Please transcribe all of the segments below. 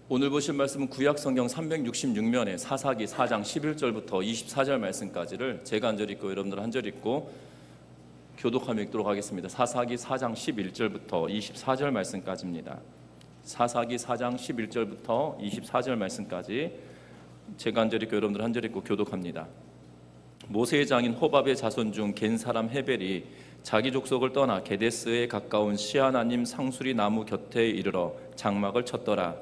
오늘 보실 말씀은 구약 성경 366면에 사사기 4장 11절부터 24절 말씀까지를 제가 한 절 읽고 여러분들 한 절 읽고 교독하며 읽도록 하겠습니다. 사사기 4장 11절부터 24절 말씀까지입니다. 사사기 4장 11절부터 24절 말씀까지 제가 한 절 읽고 여러분들 한 절 읽고 교독합니다. 모세의 장인 호밥의 자손 중 겐 사람 헤벨이 자기 족속을 떠나 게데스에 가까운 시아나님 상수리 나무 곁에 이르러 장막을 쳤더라.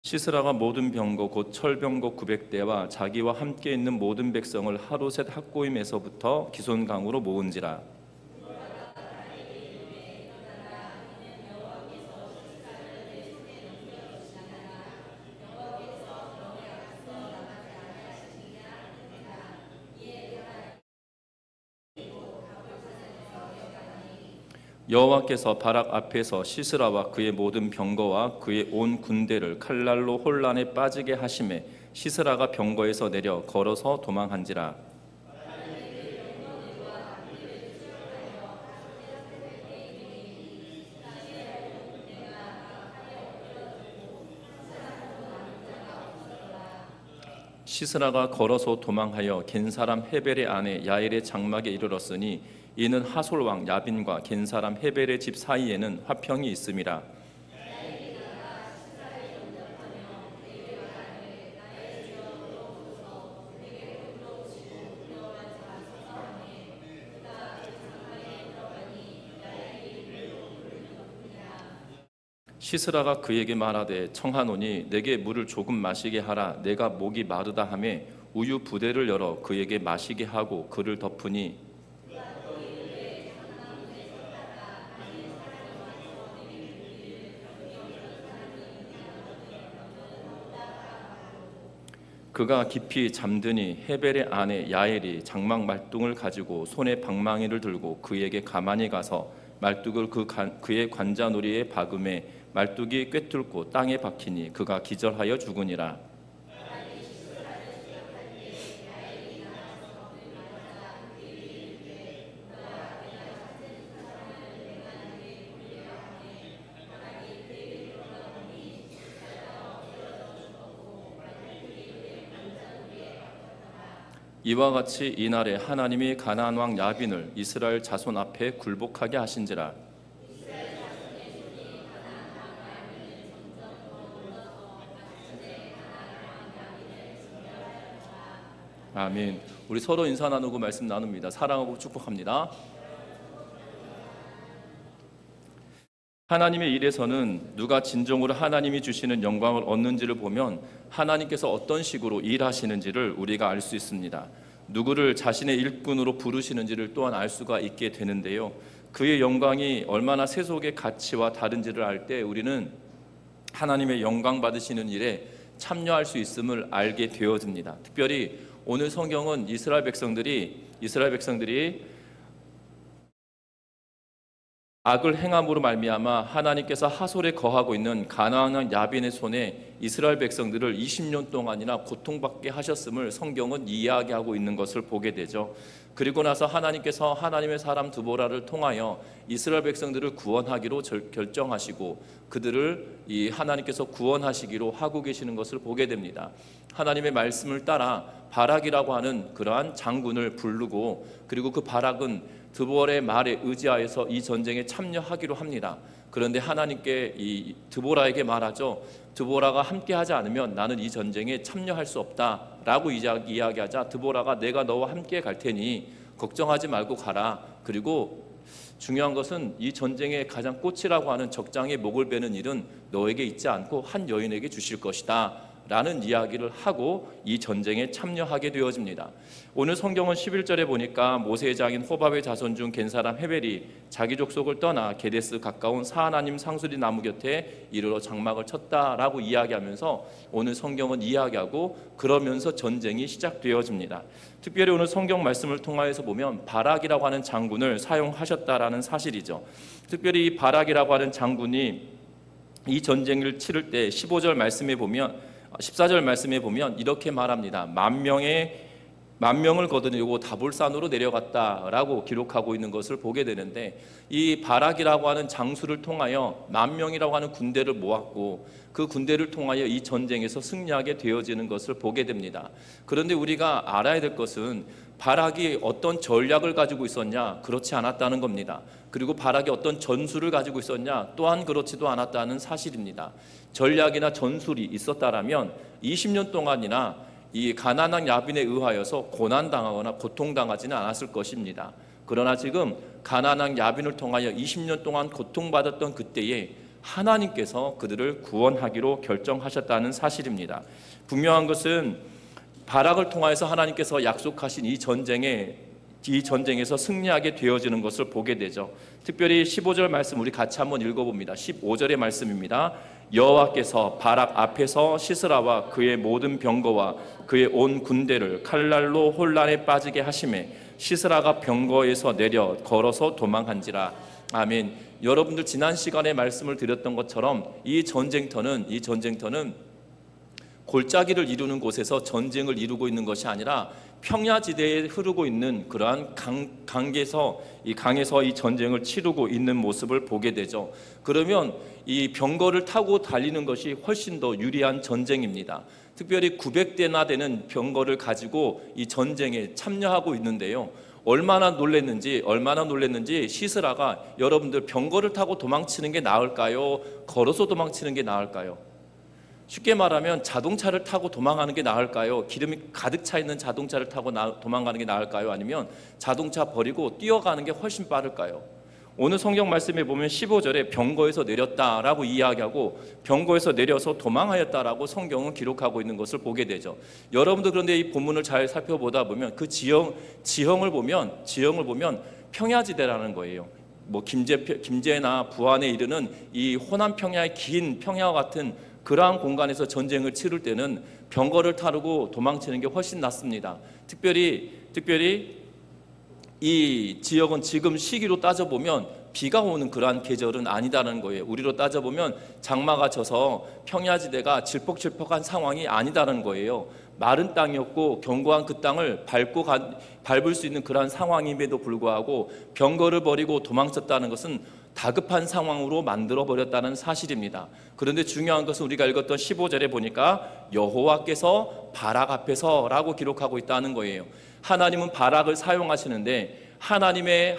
시스라가 모든 병거 곧 철병거 900대와 자기와 함께 있는 모든 백성을 하루셋 학고임에서부터 기손강으로 모은지라. 여호와께서 바락 앞에서 시스라와 그의 모든 병거와 그의 온 군대를 칼날로 혼란에 빠지게 하심에 시스라가 병거에서 내려 걸어서 도망한지라. 시스라가 걸어서 도망하여 겐 사람 헤벨의 아내 야엘의 장막에 이르렀으니 이는 하솔 왕 야빈과 겐 사람 헤벨의 집 사이에는 화평이 있음이라. 시스라가 그에게 말하되 청하노니 내게 물을 조금 마시게 하라. 내가 목이 마르다 하며 우유 부대를 열어 그에게 마시게 하고 그를 덮으니 그가 깊이 잠드니 헤벨의 아내 야엘이 장막 말뚝을 가지고 손에 방망이를 들고 그에게 가만히 가서 말뚝을 그의 관자놀이에 박음에 말뚝이 꿰뚫고 땅에 박히니 그가 기절하여 죽으니라. 이와 같이 이날에 하나님이 가나안 왕 야빈을 이스라엘 자손 앞에 굴복하게 하신지라. 아멘. 우리 서로 인사 나누고 말씀 나눕니다. 사랑하고 축복합니다. 하나님의 일에서는 누가 진정으로 하나님이 주시는 영광을 얻는지를 보면 하나님께서 어떤 식으로 일하시는지를 우리가 알 수 있습니다. 누구를 자신의 일꾼으로 부르시는지를 또한 알 수가 있게 되는데요. 그의 영광이 얼마나 세속의 가치와 다른지를 알 때 우리는 하나님의 영광 받으시는 일에 참여할 수 있음을 알게 되어집니다. 특별히 오늘 성경은 이스라엘 백성들이 악을 행함으로 말미암아 하나님께서 하솔에 거하고 있는 가나안 왕 야빈의 손에 이스라엘 백성들을 20년 동안이나 고통받게 하셨음을 성경은 이야기하고 있는 것을 보게 되죠. 그리고 나서 하나님께서 하나님의 사람 드보라를 통하여 이스라엘 백성들을 구원하기로 결정하시고 그들을 하나님께서 구원하시기로 하고 계시는 것을 보게 됩니다. 하나님의 말씀을 따라 바락이라고 하는 그러한 장군을 부르고 그리고 그 바락은 드보라의 말에 의지하여서 이 전쟁에 참여하기로 합니다. 그런데 하나님께 이 드보라에게 말하죠. 드보라가 함께하지 않으면 나는 이 전쟁에 참여할 수 없다라고 이야기하자 드보라가 내가 너와 함께 갈 테니 걱정하지 말고 가라. 그리고 중요한 것은 이 전쟁의 가장 꽃이라고 하는 적장의 목을 베는 일은 너에게 있지 않고 한 여인에게 주실 것이다 라는 이야기를 하고 이 전쟁에 참여하게 되어집니다. 오늘 성경은 11절에 보니까 모세의 장인 호밥의 자손 중 겐 사람 헤벨이 자기 족속을 떠나 게데스 가까운 사하나님 상수리 나무 곁에 이르러 장막을 쳤다라고 이야기하면서 오늘 성경은 이야기하고 그러면서 전쟁이 시작되어집니다. 특별히 오늘 성경 말씀을 통하여서 보면 바락이라고 하는 장군을 사용하셨다라는 사실이죠. 특별히 이 바락이라고 하는 장군이 이 전쟁을 치를 때 14절 말씀에 보면 이렇게 말합니다. 10,000명의 10,000명을 거느리고 다볼산으로 내려갔다라고 기록하고 있는 것을 보게 되는데, 이 바락이라고 하는 장수를 통하여 10,000명이라고 하는 군대를 모았고 그 군대를 통하여 이 전쟁에서 승리하게 되어지는 것을 보게 됩니다. 그런데 우리가 알아야 될 것은 바락이 어떤 전략을 가지고 있었냐? 그렇지 않았다는 겁니다. 그리고 바락이 어떤 전술을 가지고 있었냐? 또한 그렇지도 않았다는 사실입니다. 전략이나 전술이 있었다라면 20년 동안이나 이 가나안 왕 야빈에 의하여서 고난당하거나 고통당하지는 않았을 것입니다. 그러나 지금 가나안 왕 야빈을 통하여 20년 동안 고통받았던 그때에 하나님께서 그들을 구원하기로 결정하셨다는 사실입니다. 분명한 것은 바락을 통하여서 하나님께서 약속하신 이 전쟁에서 승리하게 되어지는 것을 보게 되죠. 특별히 15절 말씀 우리 같이 한번 읽어봅니다. 15절의 말씀입니다. 여호와께서 바락 앞에서 시스라와 그의 모든 병거와 그의 온 군대를 칼날로 혼란에 빠지게 하시매 시스라가 병거에서 내려 걸어서 도망한지라. 아멘. 여러분들 지난 시간에 말씀을 드렸던 것처럼 이 전쟁터는 골짜기를 이루는 곳에서 전쟁을 이루고 있는 것이 아니라 평야지대에 흐르고 있는 그러한 강에서 이 전쟁을 치르고 있는 모습을 보게 되죠. 그러면 이 병거를 타고 달리는 것이 훨씬 더 유리한 전쟁입니다. 특별히 900대나 되는 병거를 가지고 이 전쟁에 참여하고 있는데요. 얼마나 놀랬는지 시스라가 여러분들 병거를 타고 도망치는 게 나을까요? 걸어서 도망치는 게 나을까요? 쉽게 말하면 자동차를 타고 도망가는 게 나을까요? 기름이 가득 차 있는 자동차를 타고 도망가는 게 나을까요? 아니면 자동차 버리고 뛰어가는 게 훨씬 빠를까요? 오늘 성경 말씀에 보면 15절에 병거에서 내렸다라고 이야기하고 병거에서 내려서 도망하였다라고 성경은 기록하고 있는 것을 보게 되죠. 여러분도 그런데 이 본문을 잘 살펴보다 보면 그 지형을 보면 평야지대라는 거예요. 뭐 김제나 부안에 이르는 이 호남 평야의 긴 평야와 같은 그러한 공간에서 전쟁을 치를 때는 병거를 타고 도망치는 게 훨씬 낫습니다. 특별히 이 지역은 지금 시기로 따져보면 비가 오는 그러한 계절은 아니다는 거예요. 우리로 따져보면 장마가 져서 평야지대가 질퍽질퍽한 상황이 아니다는 거예요. 마른 땅이었고 견고한 그 땅을 밟을 수 있는 그러한 상황임에도 불구하고 병거를 버리고 도망쳤다는 것은 다급한 상황으로 만들어버렸다는 사실입니다. 그런데 중요한 것은 우리가 읽었던 15절에 보니까 여호와께서 바락 앞에서 라고 기록하고 있다는 거예요. 하나님은 바락을 사용하시는데 하나님의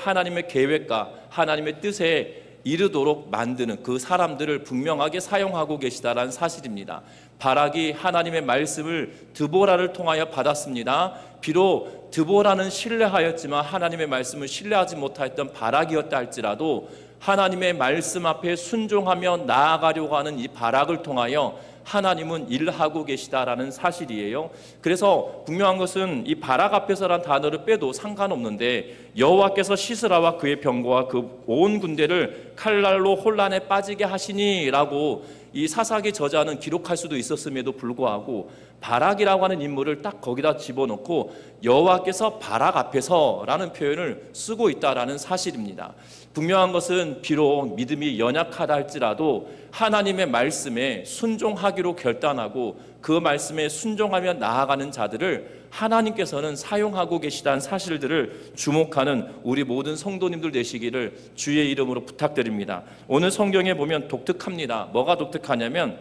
계획과 하나님의 뜻에 이르도록 만드는 그 사람들을 분명하게 사용하고 계시다라는 사실입니다. 바락이 하나님의 말씀을 드보라를 통하여 받았습니다. 비록 드보라는 신뢰하였지만 하나님의 말씀을 신뢰하지 못하였던 바락이었다 할지라도 하나님의 말씀 앞에 순종하며 나아가려고 하는 이 바락을 통하여 하나님은 일하고 계시다라는 사실이에요. 그래서 분명한 것은 이 바락 앞에서란 단어를 빼도 상관없는데 여호와께서 시스라와 그의 병거와 그 온 군대를 칼날로 혼란에 빠지게 하시니라고 이 사사기 저자는 기록할 수도 있었음에도 불구하고 바락이라고 하는 인물을 딱 거기다 집어넣고 여호와께서 바락 앞에서라는 표현을 쓰고 있다라는 사실입니다. 분명한 것은 비록 믿음이 연약하다 할지라도 하나님의 말씀에 순종하기로 결단하고 그 말씀에 순종하며 나아가는 자들을 하나님께서는 사용하고 계시다는 사실들을 주목하는 우리 모든 성도님들 되시기를 주의 이름으로 부탁드립니다. 오늘 성경에 보면 독특합니다. 뭐가 독특하냐면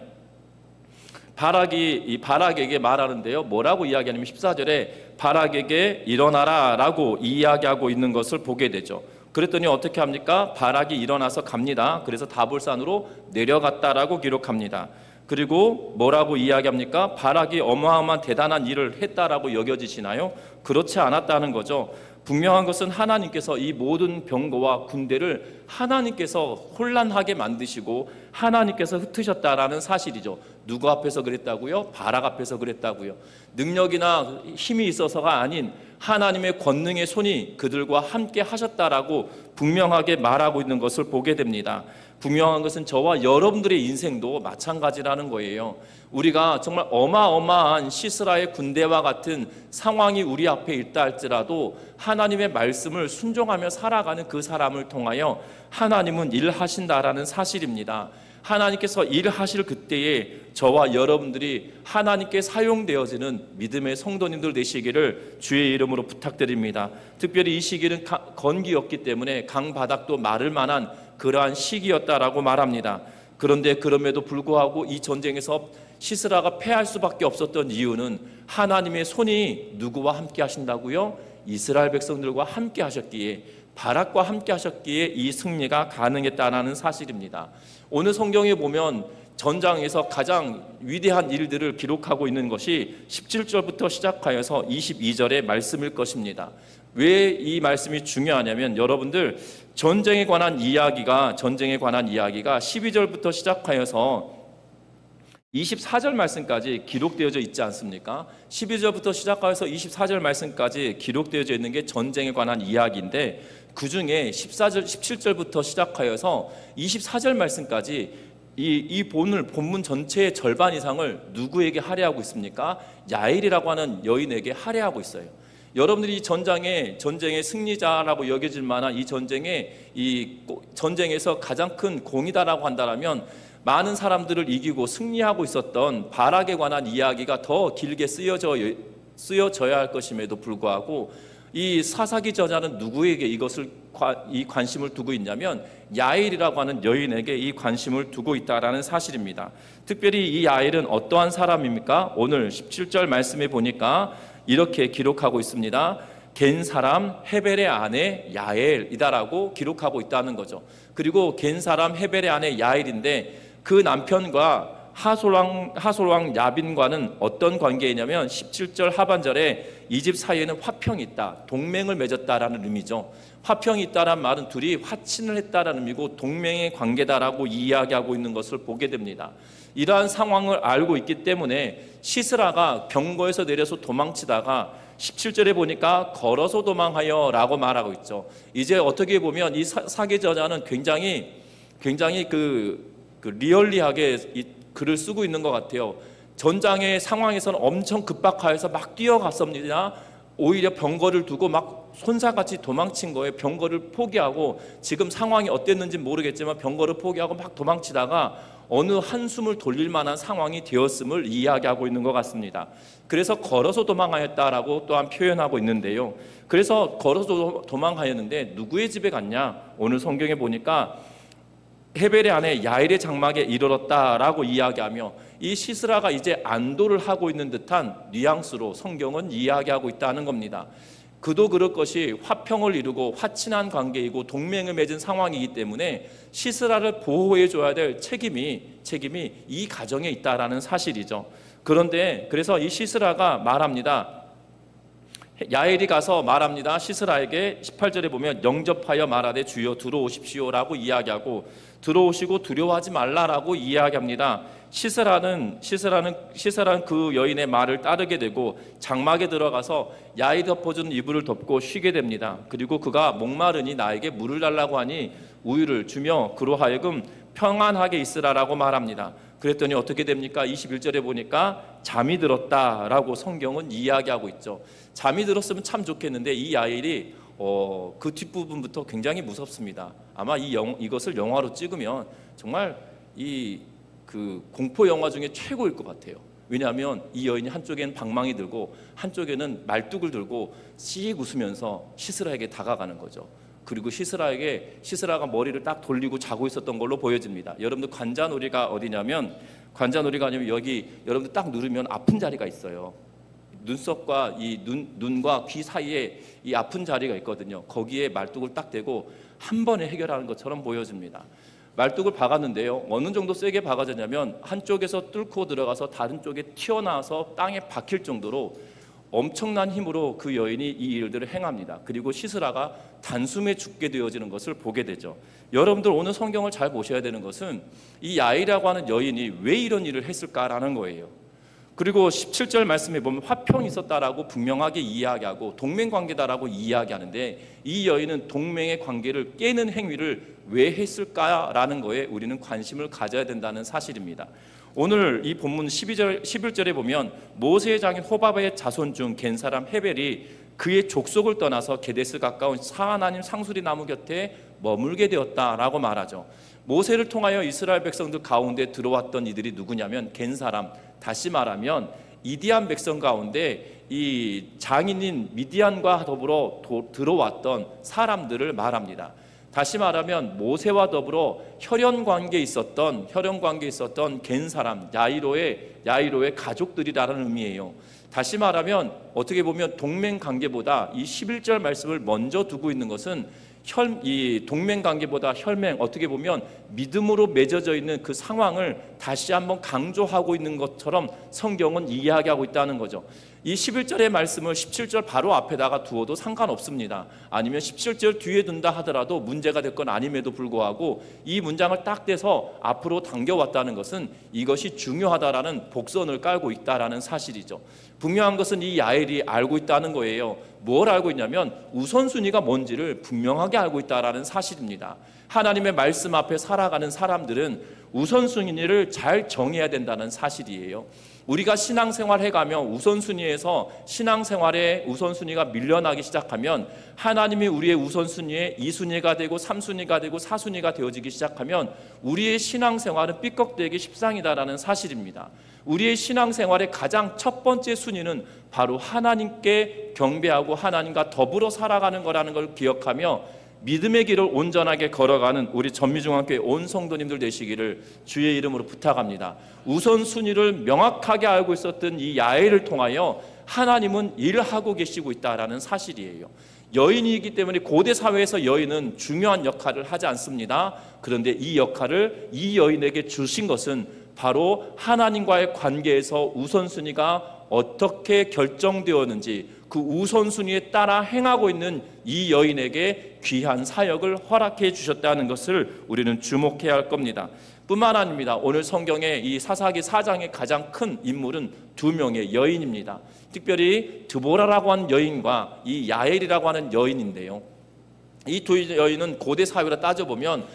바락에게 말하는데요. 뭐라고 이야기하냐면 14절에 바락에게 일어나라 라고 이야기하고 있는 것을 보게 되죠. 그랬더니 어떻게 합니까? 바락이 일어나서 갑니다. 그래서 다볼산으로 내려갔다라고 기록합니다. 그리고 뭐라고 이야기합니까? 바락이 어마어마한 대단한 일을 했다라고 여겨지시나요? 그렇지 않았다는 거죠. 분명한 것은 하나님께서 이 모든 병거와 군대를 하나님께서 혼란하게 만드시고 하나님께서 흩으셨다라는 사실이죠. 누구 앞에서 그랬다고요? 바락 앞에서 그랬다고요. 능력이나 힘이 있어서가 아닌 하나님의 권능의 손이 그들과 함께 하셨다라고 분명하게 말하고 있는 것을 보게 됩니다. 분명한 것은 저와 여러분들의 인생도 마찬가지라는 거예요. 우리가 정말 어마어마한 시스라의 군대와 같은 상황이 우리 앞에 있다 할지라도 하나님의 말씀을 순종하며 살아가는 그 사람을 통하여 하나님은 일하신다라는 사실입니다. 하나님께서 일하실 그때에 저와 여러분들이 하나님께 사용되어지는 믿음의 성도님들 되시기를 주의 이름으로 부탁드립니다. 특별히 이 시기는 건기였기 때문에 강바닥도 마를 만한 그러한 시기였다라고 말합니다. 그런데 그럼에도 불구하고 이 전쟁에서 시스라가 패할 수밖에 없었던 이유는 하나님의 손이 누구와 함께 하신다고요? 이스라엘 백성들과 함께 하셨기에, 바락과 함께 하셨기에 이 승리가 가능했다는 사실입니다. 오늘 성경에 보면 전장에서 가장 위대한 일들을 기록하고 있는 것이 17절부터 시작하여서 22절의 말씀일 것입니다. 왜 이 말씀이 중요하냐면 여러분들 전쟁에 관한 이야기가 12절부터 시작하여서 24절 말씀까지 기록되어져 있지 않습니까? 12절부터 시작하여서 24절 말씀까지 기록되어져 있는 게 전쟁에 관한 이야기인데 그 중에 17절부터 시작하여서 24절 말씀까지 이 본문 전체의 절반 이상을 누구에게 할애하고 있습니까? 야엘이라고 하는 여인에게 할애하고 있어요. 여러분들이 전쟁의 승리자라고 여겨질 만한 이 전쟁에서 가장 큰 공이다라고 한다면 많은 사람들을 이기고 승리하고 있었던 바락에 관한 이야기가 더 길게 쓰여져야 할 것임에도 불구하고 이 사사기 저자는 누구에게 이 관심을 두고 있냐면 야엘이라고 하는 여인에게 이 관심을 두고 있다라는 사실입니다. 특별히 이 야엘은 어떠한 사람입니까? 오늘 17절 말씀에 보니까 이렇게 기록하고 있습니다. 겐 사람 헤벨의 아내 야엘이다라고 기록하고 있다는 거죠. 그리고 겐 사람 헤벨의 아내 야엘인데 그 남편과 하솔왕 야빈과는 어떤 관계이냐면 17절 하반절에 이 집 사이에는 화평이 있다, 동맹을 맺었다라는 의미죠. 화평이 있다라는 말은 둘이 화친을 했다라는 의미고 동맹의 관계다라고 이야기하고 있는 것을 보게 됩니다. 이러한 상황을 알고 있기 때문에 시스라가 경고에서 내려서 도망치다가 17절에 보니까 걸어서 도망하여 라고 말하고 있죠. 이제 어떻게 보면 이 사기 저자는 굉장히 리얼리하게 이 글을 쓰고 있는 것 같아요. 전장의 상황에서는 엄청 급박하여서 막 뛰어갔습니다. 오히려 병거를 두고 막 손사같이 도망친 거예요. 병거를 포기하고 지금 상황이 어땠는지 모르겠지만 병거를 포기하고 막 도망치다가 어느 한숨을 돌릴 만한 상황이 되었음을 이야기하고 있는 것 같습니다. 그래서 걸어서 도망하였다라고 또한 표현하고 있는데요. 그래서 걸어서 도망하였는데 누구의 집에 갔냐? 오늘 성경에 보니까 헤벨의 아내 야엘의 장막에 이르렀다라고 이야기하며 이 시스라가 이제 안도를 하고 있는 듯한 뉘앙스로 성경은 이야기하고 있다는 겁니다. 그도 그럴 것이 화평을 이루고 화친한 관계이고 동맹을 맺은 상황이기 때문에 시스라를 보호해 줘야 될 책임이 이 가정에 있다라는 사실이죠. 그런데 그래서 이 시스라가 말합니다. 야엘이 가서 말합니다. 시스라에게 18절에 보면 영접하여 말하되 주여 들어오십시오라고 이야기하고 들어오시고 두려워하지 말라라고 이야기합니다. 시스라는 그 여인의 말을 따르게 되고 장막에 들어가서 야이 덮어준 이불을 덮고 쉬게 됩니다. 그리고 그가 목마르니 나에게 물을 달라고 하니 우유를 주며 그로 하여금 평안하게 있으라라고 말합니다. 그랬더니 어떻게 됩니까? 21절에 보니까 잠이 들었다라고 성경은 이야기하고 있죠. 잠이 들었으면 참 좋겠는데 이 야엘이 그 뒷부분부터 굉장히 무섭습니다. 아마 이것을 영화로 찍으면 정말 그 공포 영화 중에 최고일 것 같아요. 왜냐하면 이 여인이 한쪽에는 방망이 들고 한쪽에는 말뚝을 들고 씩 웃으면서 시스라에게 다가가는 거죠. 그리고 시스라가 머리를 딱 돌리고 자고 있었던 걸로 보여집니다. 여러분들 관자놀이가 어디냐면 여기 여러분들 딱 누르면 아픈 자리가 있어요. 눈썹과 이 눈과 귀 사이에 이 아픈 자리가 있거든요. 거기에 말뚝을 딱 대고 한 번에 해결하는 것처럼 보여집니다. 말뚝을 박았는데요. 어느 정도 세게 박아졌냐면 한쪽에서 뚫고 들어가서 다른 쪽에 튀어나와서 땅에 박힐 정도로 엄청난 힘으로 그 여인이 이 일들을 행합니다. 그리고 시스라가 단숨에 죽게 되어지는 것을 보게 되죠. 여러분들 오늘 성경을 잘 보셔야 되는 것은 이 야엘이라고 하는 여인이 왜 이런 일을 했을까라는 거예요. 그리고 17절 말씀에 보면 화평이 있었다라고 분명하게 이야기하고 동맹관계다라고 이야기하는데 이 여인은 동맹의 관계를 깨는 행위를 왜 했을까라는 거에 우리는 관심을 가져야 된다는 사실입니다. 오늘 이 본문 11절에 보면 모세의 장인 호밥의 자손 중 겐 사람 헤벨이 그의 족속을 떠나서 게데스 가까운 사하나님 상수리 나무 곁에 머물게 되었다라고 말하죠. 모세를 통하여 이스라엘 백성들 가운데 들어왔던 이들이 누구냐면 겐 사람, 다시 말하면 이디안 백성 가운데 이 장인인 미디안과 더불어 들어왔던 사람들을 말합니다. 다시 말하면 모세와 더불어 혈연 관계에 있었던 겐 사람, 야이로의 가족들이라는 의미예요. 다시 말하면 어떻게 보면 동맹 관계보다 이 11절 말씀을 먼저 두고 있는 것은 이 동맹 관계보다 혈맹, 어떻게 보면 믿음으로 맺어져 있는 그 상황을 다시 한번 강조하고 있는 것처럼 성경은 이야기하고 있다는 거죠. 이 11절의 말씀을 17절 바로 앞에다가 두어도 상관없습니다. 아니면 17절 뒤에 둔다 하더라도 문제가 될 건 아님에도 불구하고 이 문장을 딱 떼서 앞으로 당겨왔다는 것은 이것이 중요하다라는 복선을 깔고 있다라는 사실이죠. 분명한 것은 이 야엘이 알고 있다는 거예요. 뭘 알고 있냐면 우선순위가 뭔지를 분명하게 알고 있다라는 사실입니다. 하나님의 말씀 앞에 살아가는 사람들은 우선순위를 잘 정해야 된다는 사실이에요. 우리가 신앙생활 해가면 우선순위에서 신앙생활의 우선순위가 밀려나기 시작하면 하나님이 우리의 우선순위에 2순위가 되고 3순위가 되고 4순위가 되어지기 시작하면 우리의 신앙생활은 삐걱대기 십상이다라는 사실입니다. 우리의 신앙생활의 가장 첫 번째 순위는 바로 하나님께 경배하고 하나님과 더불어 살아가는 거라는 걸 기억하며 믿음의 길을 온전하게 걸어가는 우리 전미중앙교회 온 성도님들 되시기를 주의 이름으로 부탁합니다. 우선순위를 명확하게 알고 있었던 이 야엘을 통하여 하나님은 일하고 계시고 있다라는 사실이에요. 여인이기 때문에 고대 사회에서 여인은 중요한 역할을 하지 않습니다. 그런데 이 역할을 이 여인에게 주신 것은 바로 하나님과의 관계에서 우선순위가 어떻게 결정되었는지 그 우선순위에 따라 행하고 있는 이 여인에게 귀한 사역을 허락해 주셨다는 것을 우리는 주목해야 할 겁니다. 뿐만 아닙니다. 오늘 성경의 이 사사기 4장의 가장 큰 인물은 두 명의 여인입니다. 특별히 드보라라고 하는 여인과 이 야엘이라고 하는 여인인데요, 이 두 여인은 고대 사회로 따져보면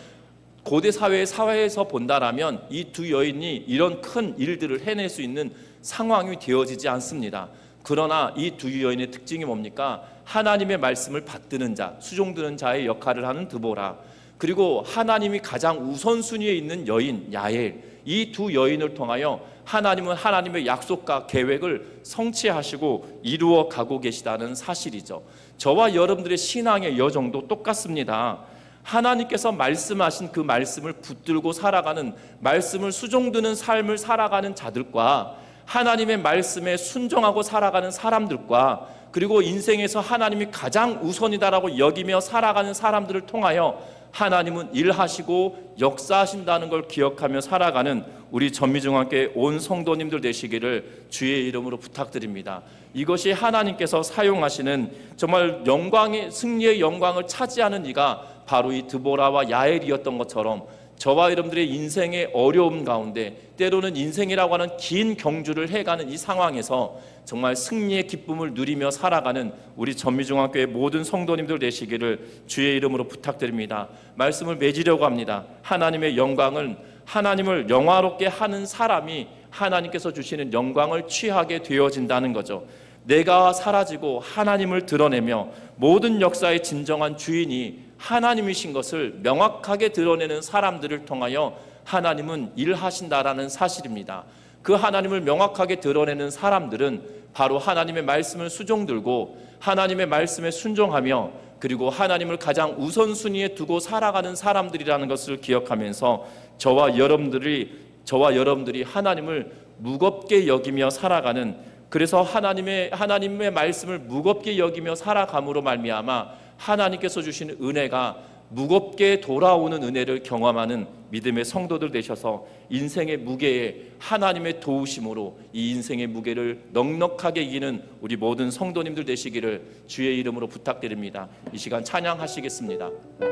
고대 사회에서 본다라면 이 두 여인이 이런 큰 일들을 해낼 수 있는 상황이 되어지지 않습니다. 그러나 이 두 여인의 특징이 뭡니까? 하나님의 말씀을 받드는 자, 수종드는 자의 역할을 하는 드보라, 그리고 하나님이 가장 우선순위에 있는 여인 야엘, 이 두 여인을 통하여 하나님은 하나님의 약속과 계획을 성취하시고 이루어 가고 계시다는 사실이죠. 저와 여러분들의 신앙의 여정도 똑같습니다. 하나님께서 말씀하신 그 말씀을 붙들고 살아가는, 말씀을 수종드는 삶을 살아가는 자들과 하나님의 말씀에 순종하고 살아가는 사람들과, 그리고 인생에서 하나님이 가장 우선이다라고 여기며 살아가는 사람들을 통하여 하나님은 일하시고 역사하신다는 걸 기억하며 살아가는 우리 전미중앙교회 온 성도님들 되시기를 주의 이름으로 부탁드립니다. 이것이 하나님께서 사용하시는 정말 영광의, 승리의 영광을 차지하는 이가 바로 이 드보라와 야엘이었던 것처럼 저와 여러분들의 인생의 어려움 가운데, 때로는 인생이라고 하는 긴 경주를 해가는 이 상황에서 정말 승리의 기쁨을 누리며 살아가는 우리 전미중앙교회 모든 성도님들 되시기를 주의 이름으로 부탁드립니다. 말씀을 맺으려고 합니다. 하나님의 영광은, 하나님을 영화롭게 하는 사람이 하나님께서 주시는 영광을 취하게 되어진다는 거죠. 내가 사라지고 하나님을 드러내며 모든 역사의 진정한 주인이 하나님이신 것을 명확하게 드러내는 사람들을 통하여 하나님은 일하신다라는 사실입니다. 그 하나님을 명확하게 드러내는 사람들은 바로 하나님의 말씀을 수종들고 하나님의 말씀에 순종하며, 그리고 하나님을 가장 우선순위에 두고 살아가는 사람들이라는 것을 기억하면서 저와 여러분들이 하나님을 무겁게 여기며 살아가는, 그래서 하나님의 말씀을 무겁게 여기며 살아감으로 말미암아 하나님께서 주시는 은혜가 무겁게 돌아오는 은혜를 경험하는 믿음의 성도들 되셔서 인생의 무게에 하나님의 도우심으로 이 인생의 무게를 넉넉하게 이기는 우리 모든 성도님들 되시기를 주의 이름으로 부탁드립니다. 이 시간 찬양하시겠습니다.